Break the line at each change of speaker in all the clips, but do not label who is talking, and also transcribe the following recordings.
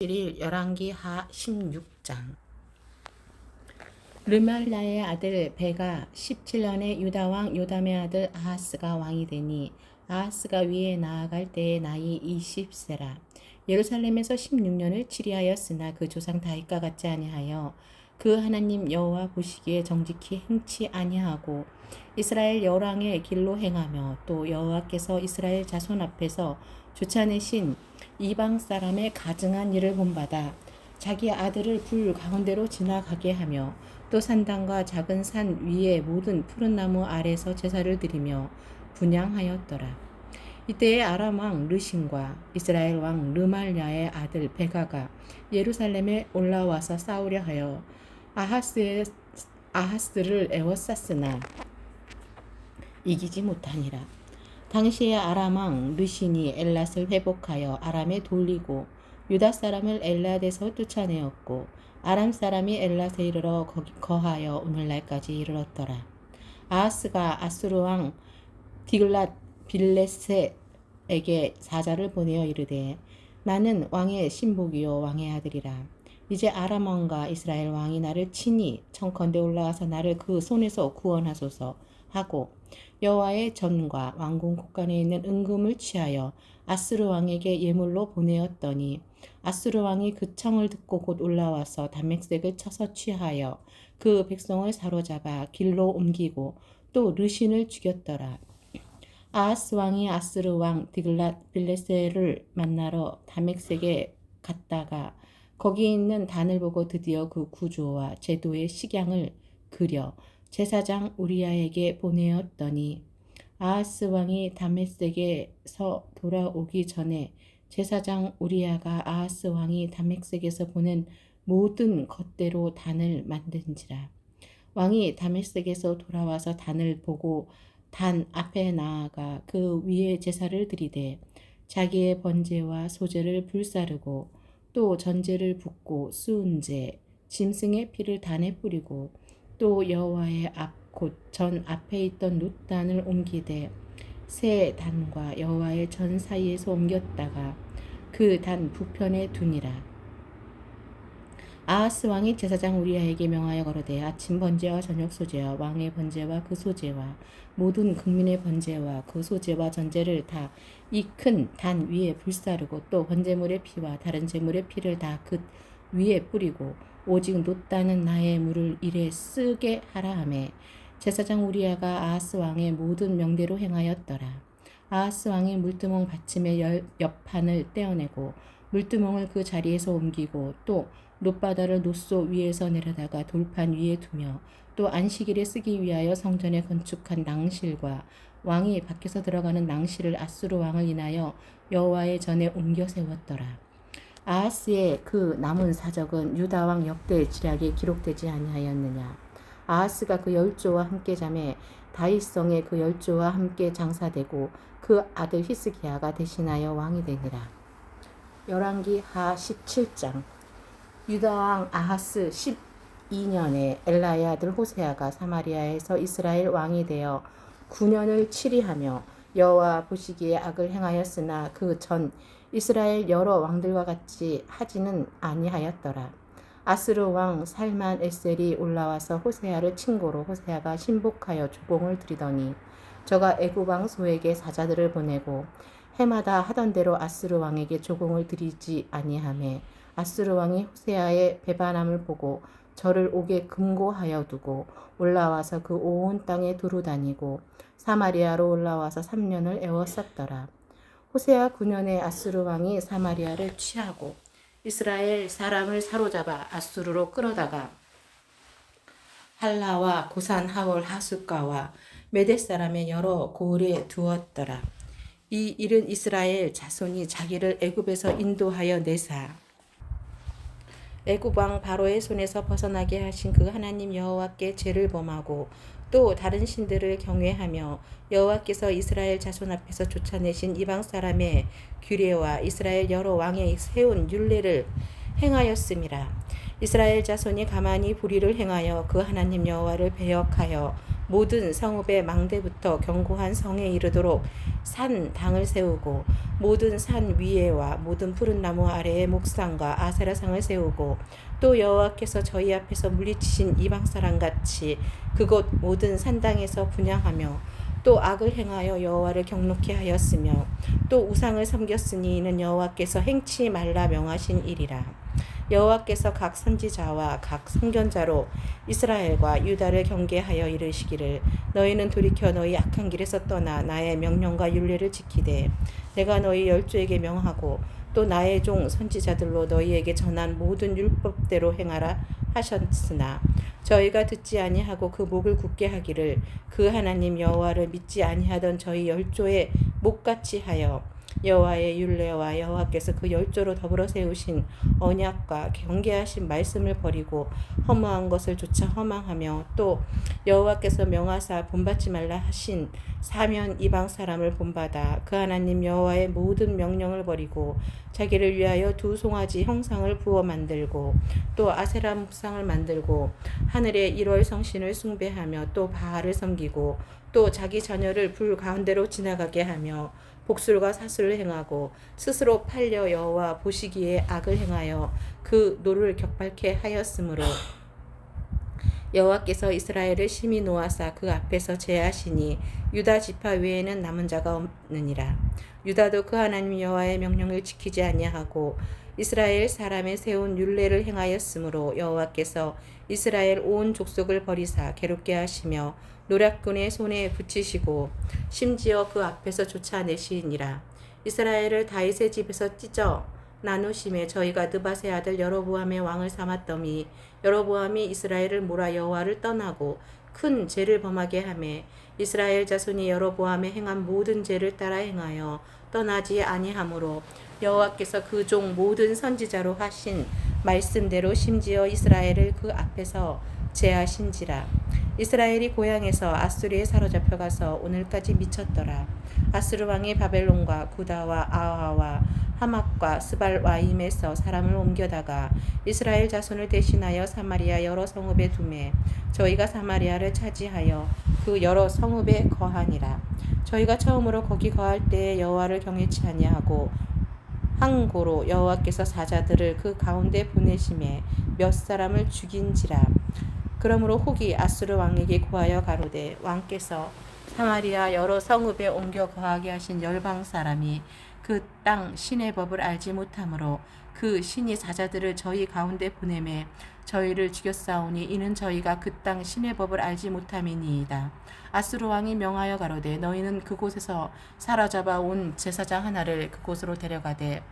1일 열왕기 하 16장. 르말라의 아들 베가 17년에 유다왕 요담의 아들 아하스가 왕이 되니 아하스가 위에 나아갈 때의 나이 20세라. 예루살렘에서 16년을 치리하였으나 그 조상 다윗과 같지 아니하여 그 하나님 여호와 보시기에 정직히 행치 아니하고 이스라엘 열왕의 길로 행하며 또 여호와께서 이스라엘 자손 앞에서 쫓아내신 이방 사람의 가증한 일을 본받아 자기 아들을 불 가운데로 지나가게 하며 또 산당과 작은 산 위에 모든 푸른 나무 아래서 제사를 드리며 분향하였더라. 이때에 아람 왕 르신과 이스라엘 왕 르말랴의 아들 베가가 예루살렘에 올라와서 싸우려 하여 아하스를 에워쌌으나 이기지 못하니라. 당시에 아람 왕 르신이 엘랏을 회복하여 아람에 돌리고 유다 사람을 엘랏에서 쫓아내었고 아람 사람이 엘랏에 이르러 거하여 오늘날까지 이르렀더라. 아하스가 아수르 왕 디글랏 빌레셋에게 사자를 보내어 이르되 나는 왕의 신복이요 왕의 아들이라. 이제 아람 왕과 이스라엘 왕이 나를 치니 청컨대 올라와서 나를 그 손에서 구원하소서 하고 여호와의 전과 왕궁 곳간에 있는 은금을 취하여 아수르 왕에게 예물로 보내었더니 아수르 왕이 그 청을 듣고 곧 올라와서 다맥색을 쳐서 취하여 그 백성을 사로잡아 길로 옮기고 또 르신을 죽였더라. 아하스 왕이 아수르 왕 디글랏 빌레셋을 만나러 다맥색에 갔다가 거기 있는 단을 보고 드디어 그 구조와 제도의 식양을 그려 제사장 우리야에게 보내었더니 아하스 왕이 다메섹에서 돌아오기 전에 제사장 우리야가 아하스 왕이 다메섹에서 보낸 모든 것대로 단을 만든지라. 왕이 다메섹에서 돌아와서 단을 보고 단 앞에 나아가 그 위에 제사를 드리되 자기의 번제와 소제를 불사르고 또 전제를 붓고 수은제 짐승의 피를 단에 뿌리고 또 여호와의 앞 곧 전 앞에 있던 놋단을 옮기되 새 단과 여호와의 전 사이에서 옮겼다가 그 단 부편에 두니라. 아하스 왕이 제사장 우리야에게 명하여 거르되 아침 번제와 저녁 소제와 왕의 번제와 그 소제와 모든 국민의 번제와 그 소제와 전제를 다 이 큰 단 위에 불사르고 또 번제물의 피와 다른 제물의 피를 다 그 위에 뿌리고 오직 놋단은 나의 물을 이래 쓰게 하라 하매 제사장 우리야가 아하스 왕의 모든 명대로 행하였더라. 아하스 왕이 물두멍 받침의 옆판을 떼어내고 물두멍을 그 자리에서 옮기고 또 놋바다를 놋소 위에서 내려다가 돌판 위에 두며 또 안식일에 쓰기 위하여 성전에 건축한 낭실과 왕이 밖에서 들어가는 낭실을 아수르 왕을 인하여 여호와의 전에 옮겨 세웠더라. 아하스의 그 남은 사적은 유다 왕 역대 지략에 기록되지 아니하였느냐. 아하스가 그 열조와 함께 잠에 다윗성에 그 열조와 함께 장사되고 그 아들 히스기야가 대신하여 왕이 되니라. 열왕기 하 17장. 유다 왕 아하스 12년에 엘라의 아들 호세아가 사마리아에서 이스라엘 왕이 되어 9년을 치리하며 여호와 보시기에 악을 행하였으나 그 전 이스라엘 여러 왕들과 같이 하지는 아니하였더라. 아스르 왕 살만 에셀이 올라와서 호세아를 친고로 호세아가 신복하여 조공을 드리더니 저가 애굽 왕 소에게 사자들을 보내고 해마다 하던 대로 아스르 왕에게 조공을 드리지 아니하매 아스르 왕이 호세아의 배반함을 보고 저를 옥에 금고하여 두고 올라와서 그 온 땅에 두루 다니고 사마리아로 올라와서 3년을 애워쌌더라. 호세아 9년에 아수르 왕이 사마리아를 취하고 이스라엘 사람을 사로잡아 아수르로 끌어다가 할라와 고산 하월 하숫가와 메대 사람의 여러 고을에 두었더라. 이 일은 이스라엘 자손이 자기를 애굽에서 인도하여 내사 애굽 왕 바로의 손에서 벗어나게 하신 그 하나님 여호와께 죄를 범하고 또 다른 신들을 경외하며 여호와께서 이스라엘 자손 앞에서 쫓아내신 이방 사람의 규례와 이스라엘 여러 왕의 세운 율례를 행하였음이라. 이스라엘 자손이 가만히 불의를 행하여 그 하나님 여호와를 배역하여 모든 성읍의 망대부터 견고한 성에 이르도록 산 당을 세우고 모든 산 위에와 모든 푸른 나무 아래에 목상과 아세라상을 세우고 또 여호와께서 저희 앞에서 물리치신 이방 사람 같이 그곳 모든 산당에서 분향하며 또 악을 행하여 여호와를 경노케 하였으며 또 우상을 섬겼으니 이는 여호와께서 행치 말라 명하신 일이라. 여호와께서 각 선지자와 각 선견자로 이스라엘과 유다를 경계하여 이르시기를 너희는 돌이켜 너희 악한 길에서 떠나 나의 명령과 율례를 지키되 내가 너희 열조에게 명하고 또 나의 종 선지자들로 너희에게 전한 모든 율법대로 행하라 하셨으나 저희가 듣지 아니하고 그 목을 굳게 하기를 그 하나님 여호와를 믿지 아니하던 저희 열조의 목같이 하여 여호와의 율례와 여호와께서 그 열조로 더불어 세우신 언약과 경계하신 말씀을 버리고 허무한 것을 조차 허망하며 또 여호와께서 명하사 본받지 말라 하신 사면 이방 사람을 본받아 그 하나님 여호와의 모든 명령을 버리고 자기를 위하여 두 송아지 형상을 부어 만들고 또 아세라 목상을 만들고 하늘의 일월 성신을 숭배하며 또 바알을 섬기고 또 자기 자녀를 불 가운데로 지나가게 하며 복술과 사술을 행하고 스스로 팔려 여호와 보시기에 악을 행하여 그 노를 격발케 하였으므로 여호와께서 이스라엘을 심히 노하사 그 앞에서 제하시니 유다 지파 외에는 남은 자가 없느니라. 유다도 그 하나님 여호와의 명령을 지키지 아니하고 이스라엘 사람의 세운 율례를 행하였으므로 여호와께서 이스라엘 온 족속을 버리사 괴롭게 하시며 노략군의 손에 붙이시고 심지어 그 앞에서 쫓아내시니라. 이스라엘을 다윗의 집에서 찢어 나누심에 저희가 느밧의 아들 여로보암의 왕을 삼았더니 여로보암이 이스라엘을 몰아 여호와를 떠나고 큰 죄를 범하게 하매 이스라엘 자손이 여로보암의 행한 모든 죄를 따라 행하여 떠나지 아니하므로 여호와께서 그 종 모든 선지자로 하신 말씀대로 심지어 이스라엘을 그 앞에서 제하신지라. 이스라엘이 고향에서 아수리에 사로잡혀가서 오늘까지 미쳤더라. 아수르 왕이 바벨론과 구다와 아하와 하맛과 스발와임에서 사람을 옮겨다가 이스라엘 자손을 대신하여 사마리아 여러 성읍에 두매 저희가 사마리아를 차지하여 그 여러 성읍에 거하니라. 저희가 처음으로 거기 거할 때에 여호와를 경외치 아니하고 항고로 여호와께서 사자들을 그 가운데 보내심에 몇 사람을 죽인지라. 그러므로 혹이 아수르 왕에게 고하여 가로되 왕께서 사마리아 여러 성읍에 옮겨 거하게 하신 열방 사람이 그 땅 신의 법을 알지 못하므로 그 신이 사자들을 저희 가운데 보내매 저희를 죽였사오니 이는 저희가 그 땅 신의 법을 알지 못함이니이다. 아수르 왕이 명하여 가로되 너희는 그곳에서 사로잡아 온 제사장 하나를 그곳으로 데려가되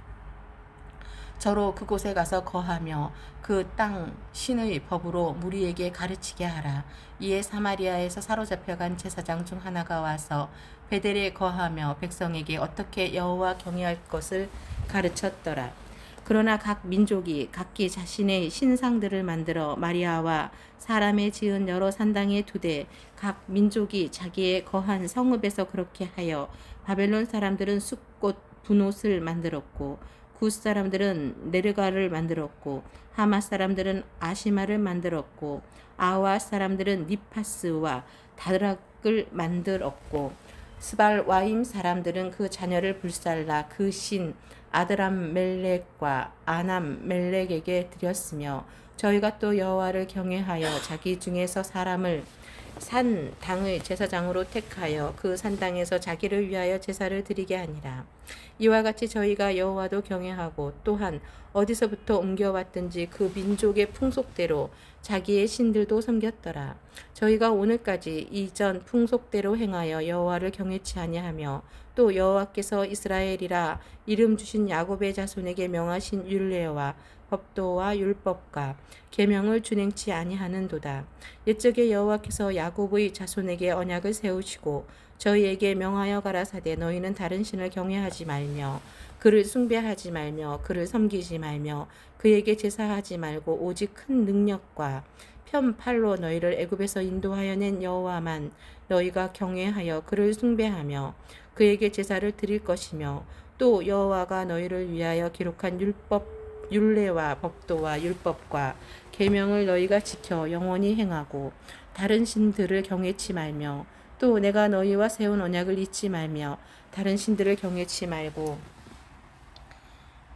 저로 그곳에 가서 거하며 그 땅 신의 법으로 무리에게 가르치게 하라. 이에 사마리아에서 사로잡혀간 제사장 중 하나가 와서 베델에 거하며 백성에게 어떻게 여호와 경외할 것을 가르쳤더라. 그러나 각 민족이 각기 자신의 신상들을 만들어 마리아와 사람의 지은 여러 산당에 두되 각 민족이 자기의 거한 성읍에서 그렇게 하여 바벨론 사람들은 숲꽃 분옷을 만들었고 굿 사람들은 네르가를 만들었고 하맛 사람들은 아시마를 만들었고 아와 사람들은 니파스와 다락을 만들었고 스발와임 사람들은 그 자녀를 불살라 그 신 아드람멜렉과 아남멜렉에게 드렸으며 저희가 또 여호와를 경외하여 자기 중에서 사람을 산 당의 제사장으로 택하여 그 산당에서 자기를 위하여 제사를 드리게 하니라. 이와 같이 저희가 여호와도 경외하고 또한 어디서부터 옮겨왔든지 그 민족의 풍속대로 자기의 신들도 섬겼더라. 저희가 오늘까지 이전 풍속대로 행하여 여호와를 경외치 아니하며 또 여호와께서 이스라엘이라 이름 주신 야곱의 자손에게 명하신 율례와 법도와 율법과 계명을 준행치 아니하는도다. 옛적에 여호와께서 야곱의 자손에게 언약을 세우시고 저희에게 명하여 가라사대 너희는 다른 신을 경외하지 말며 그를 숭배하지 말며 그를 섬기지 말며 그에게 제사하지 말고 오직 큰 능력과 편팔로 너희를 애굽에서 인도하여 낸 여호와만 너희가 경외하여 그를 숭배하며 그에게 제사를 드릴 것이며 또 여호와가 너희를 위하여 기록한 율법 율례와 법도와 율법과 계명을 너희가 지켜 영원히 행하고 다른 신들을 경외치 말며 또 내가 너희와 세운 언약을 잊지 말며 다른 신들을 경외치 말고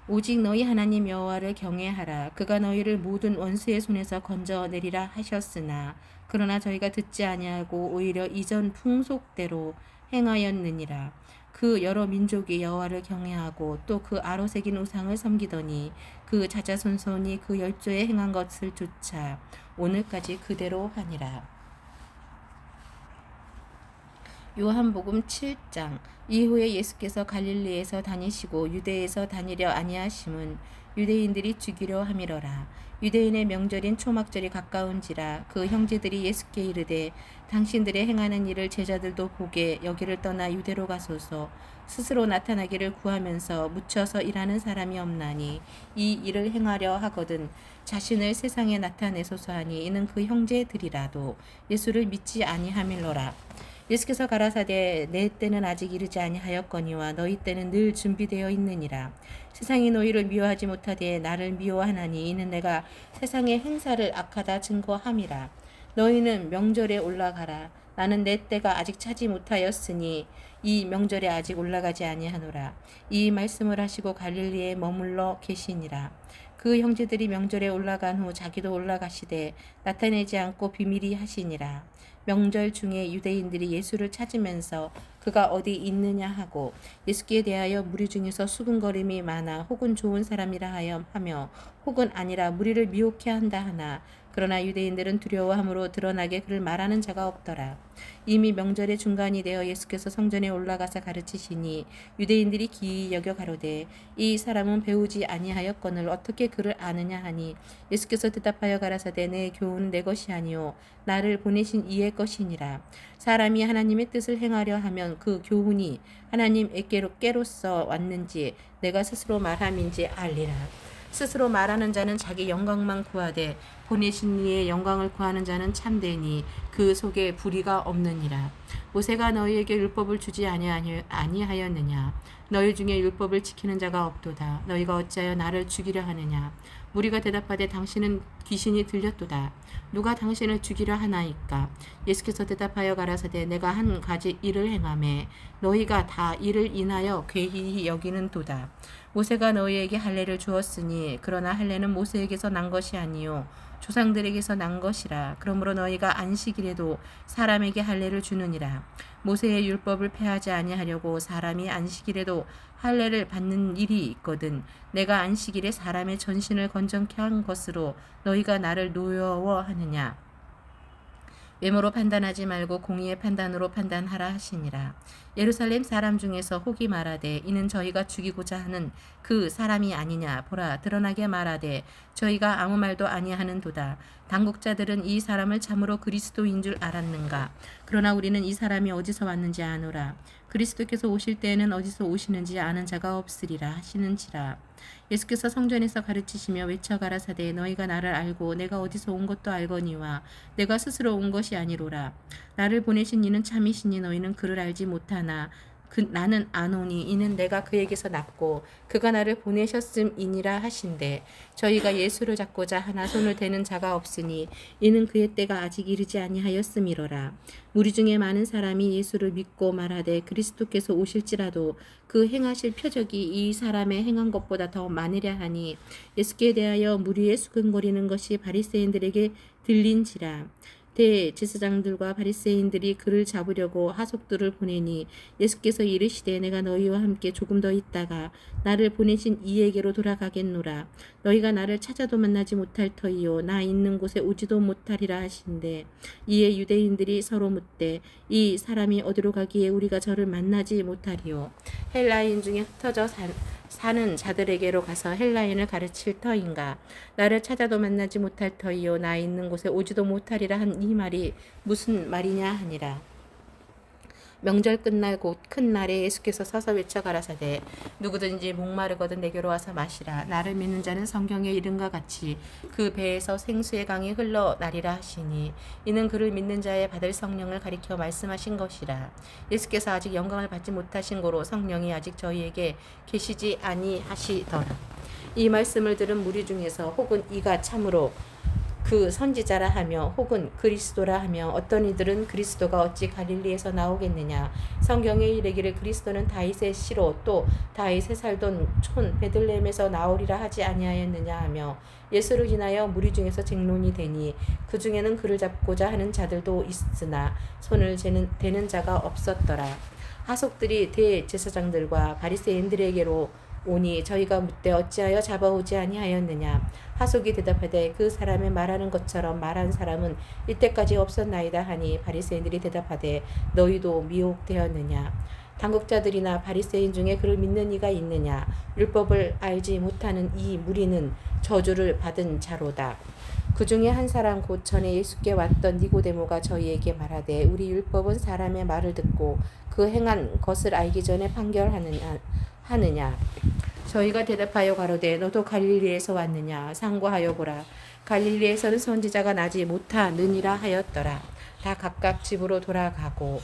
오직 너희 하나님 여호와를 경외하라. 그가 너희를 모든 원수의 손에서 건져내리라 하셨으나 그러나 저희가 듣지 아니하고 오히려 이전 풍속대로 행하였느니라. 그 여러 민족이 여호와를 경외하고 또 그 아로 새긴 우상을 섬기더니 그 자자손손이 그 열조에 행한 것을 쫓아 오늘까지 그대로 하니라. 요한복음 7장. 이후에 예수께서 갈릴리에서 다니시고 유대에서 다니려 아니하심은 유대인들이 죽이려 함이러라. 유대인의 명절인 초막절이 가까운지라. 그 형제들이 예수께 이르되 당신들의 행하는 일을 제자들도 보게 여기를 떠나 유대로 가소서. 스스로 나타나기를 구하면서 묻혀서 일하는 사람이 없나니 이 일을 행하려 하거든 자신을 세상에 나타내소서 하니 이는 그 형제들이라도 예수를 믿지 아니함일러라. 예수께서 가라사대 내 때는 아직 이르지 아니하였거니와 너희 때는 늘 준비되어 있느니라. 세상이 너희를 미워하지 못하되 나를 미워하나니 이는 내가 세상의 행사를 악하다 증거함이라. 너희는 명절에 올라가라. 나는 내 때가 아직 차지 못하였으니 이 명절에 아직 올라가지 아니하노라. 이 말씀을 하시고 갈릴리에 머물러 계시니라. 그 형제들이 명절에 올라간 후 자기도 올라가시되 나타내지 않고 비밀히 하시니라. 명절 중에 유대인들이 예수를 찾으면서 그가 어디 있느냐 하고 예수께 대하여 무리 중에서 수군거림이 많아 혹은 좋은 사람이라 하며 혹은 아니라 무리를 미혹해 한다 하나 그러나 유대인들은 두려워함으로 드러나게 그를 말하는 자가 없더라. 이미 명절의 중간이 되어 예수께서 성전에 올라가서 가르치시니 유대인들이 기이 여겨 가로되 이 사람은 배우지 아니하였거늘 어떻게 그를 아느냐 하니 예수께서 대답하여 가라사대 내 교훈은 내 것이 아니요 나를 보내신 이의 것이니라. 사람이 하나님의 뜻을 행하려 하면 그 교훈이 하나님께로서 왔는지 내가 스스로 말함인지 알리라. 스스로 말하는 자는 자기 영광만 구하되 보내신 이의 영광을 구하는 자는 참되니 그 속에 불의가 없느니라. 모세가 너희에게 율법을 주지 아니하였느냐? 너희 중에 율법을 지키는 자가 없도다. 너희가 어찌하여 나를 죽이려 하느냐? 무리가 대답하되 당신은 귀신이 들렸도다. 누가 당신을 죽이려 하나이까? 예수께서 대답하여 가라사대 내가 한 가지 일을 행하매 너희가 다 이를 인하여 괴히 여기는도다. 모세가 너희에게 할례를 주었으니 그러나 할례는 모세에게서 난 것이 아니요 조상들에게서 난 것이라. 그러므로 너희가 안식일에도 사람에게 할례를 주느니라. 모세의 율법을 폐하지 아니하려고 사람이 안식일에도 할례를 받는 일이 있거든. 내가 안식일에 사람의 전신을 건전케 한 것으로 너희가 나를 노여워하느냐. 외모로 판단하지 말고 공의의 판단으로 판단하라 하시니라. 예루살렘 사람 중에서 혹이 말하되 이는 저희가 죽이고자 하는 그 사람이 아니냐. 보라 드러나게 말하되 저희가 아무 말도 아니하는도다. 당국자들은 이 사람을 참으로 그리스도인 줄 알았는가. 그러나 우리는 이 사람이 어디서 왔는지 아노라. 그리스도께서 오실 때에는 어디서 오시는지 아는 자가 없으리라 하시는지라. 예수께서 성전에서 가르치시며 외쳐 가라사대 너희가 나를 알고 내가 어디서 온 것도 알거니와 내가 스스로 온 것이 아니로라. 나를 보내신 이는 참이시니 너희는 그를 알지 못하나 나는 아노니 이는 내가 그에게서 났고 그가 나를 보내셨음이니라 하신대. 저희가 예수를 잡고자 하나 손을 대는 자가 없으니 이는 그의 때가 아직 이르지 아니하였음이로라. 무리 중에 많은 사람이 예수를 믿고 말하되 그리스도께서 오실지라도 그 행하실 표적이 이 사람의 행한 것보다 더 많으랴 하니 예수께 대하여 무리에 수근거리는 것이 바리새인들에게 들린지라. 대제사장들과 바리새인들이 그를 잡으려고 하속들을 보내니 예수께서 이르시되 내가 너희와 함께 조금 더 있다가 나를 보내신 이에게로 돌아가겠노라. 너희가 나를 찾아도 만나지 못할 터이요 나 있는 곳에 오지도 못하리라 하신대. 이에 유대인들이 서로 묻되 이 사람이 어디로 가기에 우리가 저를 만나지 못하리요. 헬라인 중에 흩어져 사는 자들에게로 가서 헬라인을 가르칠 터인가. 나를 찾아도 만나지 못할 터이요 나 있는 곳에 오지도 못하리라 한 이 말이 무슨 말이냐 하니라. 명절 끝날 곧 큰 날에 예수께서 서서 외쳐 가라사대 누구든지 목마르거든 내게로 와서 마시라. 나를 믿는 자는 성경에 이른과 같이 그 배에서 생수의 강이 흘러 나리라 하시니 이는 그를 믿는 자의 받을 성령을 가리켜 말씀하신 것이라. 예수께서 아직 영광을 받지 못하신 고로 성령이 아직 저희에게 계시지 아니하시더라. 이 말씀을 들은 무리 중에서 혹은 이가 참으로 그 선지자라 하며 혹은 그리스도라 하며 어떤 이들은 그리스도가 어찌 갈릴리에서 나오겠느냐 성경에 이르기를 그리스도는 다윗의 씨로 또 다윗의 살던 촌 베들레헴에서 나오리라 하지 아니하였느냐 하며 예수를 인하여 무리 중에서 쟁론이 되니 그 중에는 그를 잡고자 하는 자들도 있으나 손을 대는 자가 없었더라. 하속들이 대제사장들과 바리새인들에게로 오니 저희가 묻되 어찌하여 잡아오지 아니하였느냐. 하속이 대답하되 그 사람의 말하는 것처럼 말한 사람은 이때까지 없었나이다 하니 바리새인들이 대답하되 너희도 미혹되었느냐. 당국자들이나 바리새인 중에 그를 믿는 이가 있느냐. 율법을 알지 못하는 이 무리는 저주를 받은 자로다. 그 중에 한 사람 곧 전에 예수께 왔던 니고데모가 저희에게 말하되 우리 율법은 사람의 말을 듣고 그 행한 것을 알기 전에 판결하느냐 하느냐. 저희가 대답하여 가로되 너도 갈릴리에서 왔느냐. 상고하여 보라. 갈릴리에서는 선지자가 나지 못하느니라 하였더라. 다 각각 집으로 돌아가고.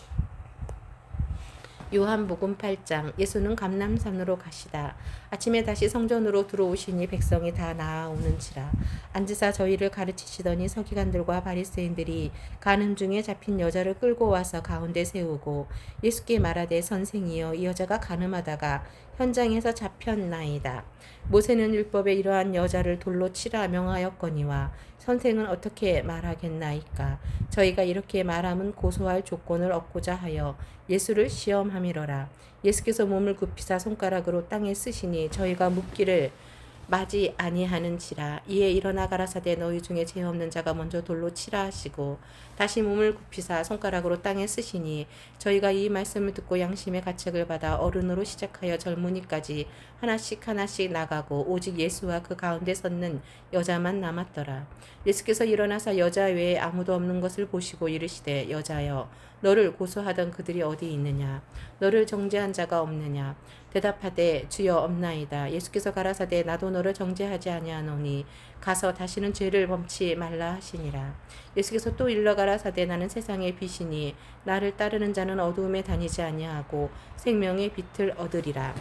요한복음 8장. 예수는 감람산으로 가시다. 아침에 다시 성전으로 들어오시니 백성이 다 나아오는지라. 앉으사 저희를 가르치시더니 서기관들과 바리새인들이 간음 중에 잡힌 여자를 끌고 와서 가운데 세우고 예수께 말하되 선생이여 이 여자가 간음하다가 현장에서 잡혔나이다. 모세는 율법에 이러한 여자를 돌로 치라 명하였거니와 선생은 어떻게 말하겠나이까. 저희가 이렇게 말함은 고소할 조건을 얻고자 하여 예수를 시험함이로라. 예수께서 몸을 굽히사 손가락으로 땅에 쓰시니 저희가 묻기를 마지 아니하는지라. 이에 일어나 가라사대 너희 중에 죄 없는 자가 먼저 돌로 치라 하시고 다시 몸을 굽히사 손가락으로 땅에 쓰시니 저희가 이 말씀을 듣고 양심의 가책을 받아 어른으로 시작하여 젊은이까지 하나씩 나가고 오직 예수와 그 가운데 섰는 여자만 남았더라. 예수께서 일어나사 여자 외에 아무도 없는 것을 보시고 이르시되 여자여 너를 고소하던 그들이 어디 있느냐. 너를 정죄한 자가 없느냐. 대답하되 주여 없나이다. 예수께서 가라사대 나도 너를 정죄하지 아니하노니 가서 다시는 죄를 범치 말라 하시니라. 예수께서 또 일러 가라사대 나는 세상의 빛이니 나를 따르는 자는 어두움에 다니지 아니하고 생명의 빛을 얻으리라.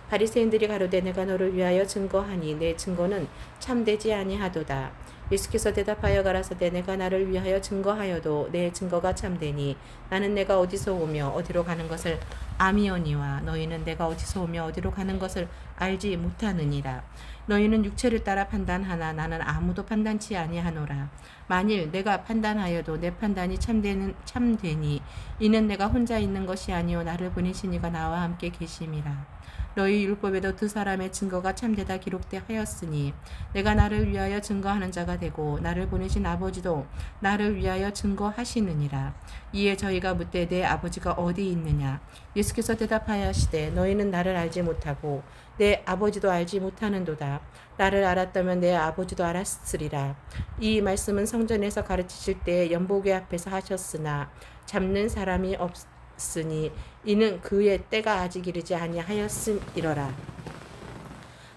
바리새인들이 가로되 내가 너를 위하여 증거하니 내 증거는 참되지 아니하도다. 예수께서 대답하여 가라사대 내가 나를 위하여 증거하여도 내 증거가 참되니 나는 내가 어디서 오며 어디로 가는 것을 아미오니와 너희는 내가 어디서 오며 어디로 가는 것을 알지 못하느니라. 너희는 육체를 따라 판단하나 나는 아무도 판단치 아니하노라. 만일 내가 판단하여도 내 판단이 참되니 이는 내가 혼자 있는 것이 아니요 나를 보내신 이가 나와 함께 계심이라. 너희 율법에도 두 사람의 증거가 참되다 기록되었으니 내가 나를 위하여 증거하는 자가 되고 나를 보내신 아버지도 나를 위하여 증거하시느니라. 이에 저희가 묻되 내 아버지가 어디 있느냐. 예수께서 대답하시되 너희는 나를 알지 못하고 내 아버지도 알지 못하는도다. 나를 알았다면 내 아버지도 알았으리라. 이 말씀은 성전에서 가르치실 때 연복회 앞에서 하셨으나 잡는 사람이 없으니 이는 그의 때가 아직 이르지 아니하였음이러라.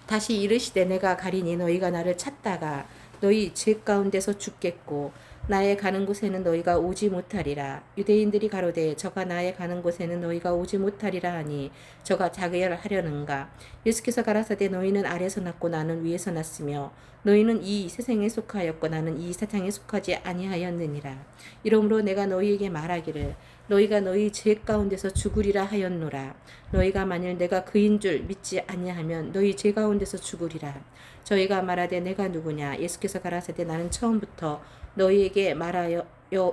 다시 이르시되 내가 가리니 너희가 나를 찾다가 너희 죄 가운데서 죽겠고 나의 가는 곳에는 너희가 오지 못하리라. 유대인들이 가로되 저가 나의 가는 곳에는 너희가 오지 못하리라 하니 저가 자결하려는가. 예수께서 가라사대 너희는 아래서 났고 나는 위에서 났으며 너희는 이 세상에 속하였고 나는 이 세상에 속하지 아니하였느니라. 이러므로 내가 너희에게 말하기를 너희가 너희 죄 가운데서 죽으리라 하였노라. 너희가 만일 내가 그인 줄 믿지 아니하면 너희 죄 가운데서 죽으리라. 저희가 말하되 내가 누구냐. 예수께서 가라사대 나는 처음부터 너희에게 말하여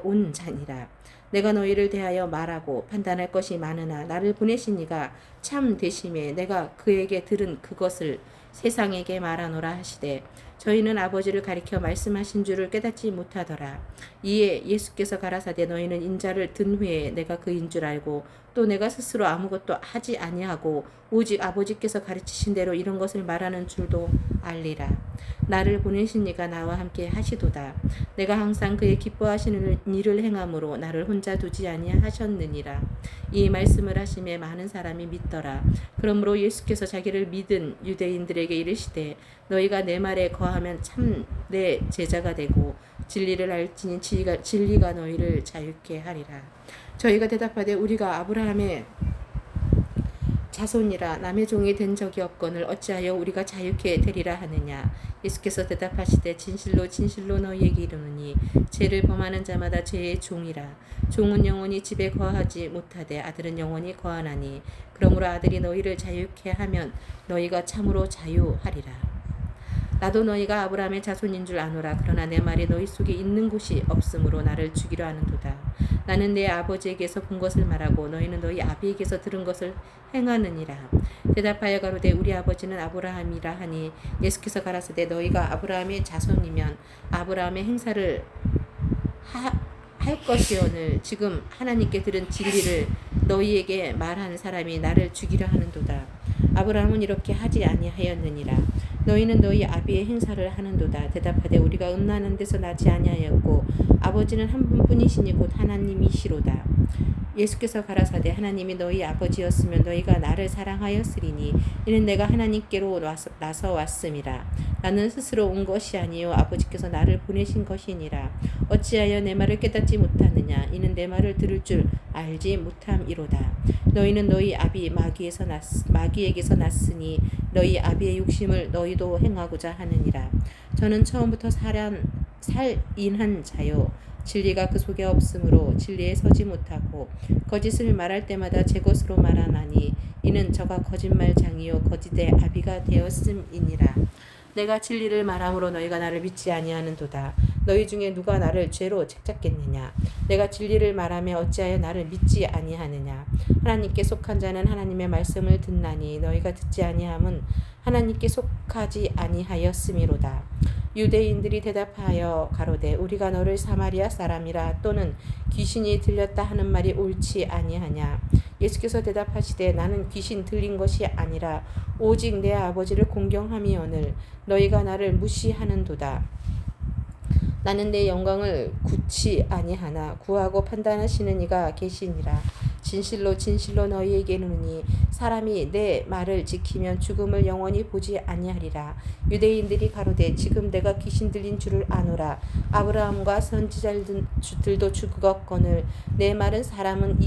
온 자니라. 내가 너희를 대하여 말하고 판단할 것이 많으나 나를 보내신 이가 참 되심에 내가 그에게 들은 그것을 세상에게 말하노라 하시되 저희는 아버지를 가리켜 말씀하신 줄을 깨닫지 못하더라. 이에 예수께서 가라사대 너희는 인자를 든 후에 내가 그인 줄 알고 또 내가 스스로 아무것도 하지 아니하고 오직 아버지께서 가르치신 대로 이런 것을 말하는 줄도 알리라. 나를 보내신 이가 나와 함께 하시도다. 내가 항상 그의 기뻐하시는 일을 행함으로 나를 혼자 두지 아니하셨느니라. 이 말씀을 하심에 많은 사람이 믿더라. 그러므로 예수께서 자기를 믿은 유대인들에게 이르시되 너희가 내 말에 거하면 참 내 제자가 되고 진리를 알지니 진리가 너희를 자유케 하리라. 저희가 대답하되 우리가 아브라함의 자손이라 남의 종이 된 적이 없거늘 어찌하여 우리가 자유케 되리라 하느냐. 예수께서 대답하시되 진실로 진실로 너희에게 이르노니 죄를 범하는 자마다 죄의 종이라. 종은 영원히 집에 거하지 못하되 아들은 영원히 거하나니 그러므로 아들이 너희를 자유케 하면 너희가 참으로 자유하리라. 나도 너희가 아브라함의 자손인 줄 아노라. 그러나 내 말이 너희 속에 있는 곳이 없으므로 나를 죽이려 하는도다. 나는 내 아버지에게서 본 것을 말하고 너희는 너희 아비에게서 들은 것을 행하느니라. 대답하여 가로되 우리 아버지는 아브라함이라 하니 예수께서 가라사대 너희가 아브라함의 자손이면 아브라함의 행사를 할 것이오늘 지금 하나님께 들은 진리를 너희에게 말하는 사람이 나를 죽이려 하는도다. 아브라함은 이렇게 하지 아니하였느니라. 너희는 너희 아비의 행사를 하는도다. 대답하되 우리가 음란한 데서 나지 아니하였고 아버지는 한 분뿐이시니 곧 하나님이시로다. 예수께서 가라사대 하나님이 너희 아버지였으면 너희가 나를 사랑하였으리니 이는 내가 하나님께로 나서 왔음이라. 나는 스스로 온 것이 아니요 아버지께서 나를 보내신 것이니라. 어찌하여 내 말을 깨닫지 못하느냐. 이는 내 말을 들을 줄 알지 못함이로다. 너희는 너희 아비 마귀에게서 났으니 너희 아비의 욕심을 너희도 행하고자 하느니라. 저는 처음부터 살인한 자요 진리가 그 속에 없으므로 진리에 서지 못하고 거짓을 말할 때마다 제 것으로 말하나니 이는 저가 거짓말장이요 거짓의 아비가 되었음이니라. 내가 진리를 말함으로 너희가 나를 믿지 아니하는도다. 너희 중에 누가 나를 죄로 책잡겠느냐. 내가 진리를 말하며 어찌하여 나를 믿지 아니하느냐. 하나님께 속한 자는 하나님의 말씀을 듣나니 너희가 듣지 아니함은 하나님께 속하지 아니하였음이로다. 유대인들이 대답하여 가로되 우리가 너를 사마리아 사람이라 또는 귀신이 들렸다 하는 말이 옳지 아니하냐. 예수께서 대답하시되 나는 귀신 들린 것이 아니라 오직 내 아버지를 공경함이오늘 너희가 나를 무시하는도다. 나는 내 영광을 구치 아니하나 구하고 판단하시는 이가 계시니라. 진실로 진실로 너희에게 이르노니 사람이 내 말을 지키면 죽음을 영원히 보지 아니하리라. 유대인들이 가로되 지금 내가 귀신 들린 줄을 아노라. 아브라함과 선지자들도 죽었거늘 내 말은 사람은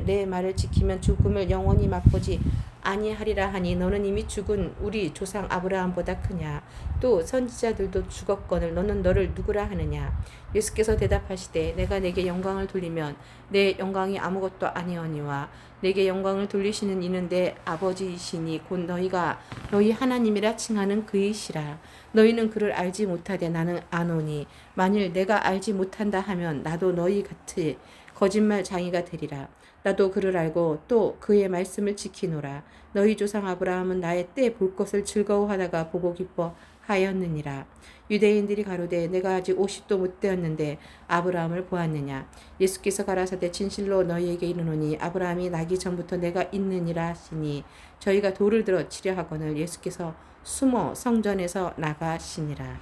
내 말을 지키면 죽음을 영원히 맛보지 아니하리라 하니 너는 이미 죽은 우리 조상 아브라함보다 크냐. 또 선지자들도 죽었거늘 너는 너를 누구라 하느냐. 예수께서 대답하시되 내가 내게 영광을 돌리면 내 영광이 아무것도 아니오니와 내게 영광을 돌리시는 이는 내 아버지이시니 곧 너희가 너희 하나님이라 칭하는 그이시라. 너희는 그를 알지 못하되 나는 아노니 만일 내가 알지 못한다 하면 나도 너희 같이 거짓말 장이가 되리라. 나도 그를 알고 또 그의 말씀을 지키노라. 너희 조상 아브라함은 나의 때 볼 것을 즐거워하다가 보고 기뻐하였느니라. 유대인들이 가로되 내가 아직 50도 못 되었는데 아브라함을 보았느냐. 예수께서 가라사대 진실로 너희에게 이르노니 아브라함이 나기 전부터 내가 있느니라 하시니 저희가 돌을 들어 치려 하거늘 예수께서 숨어 성전에서 나가시니라.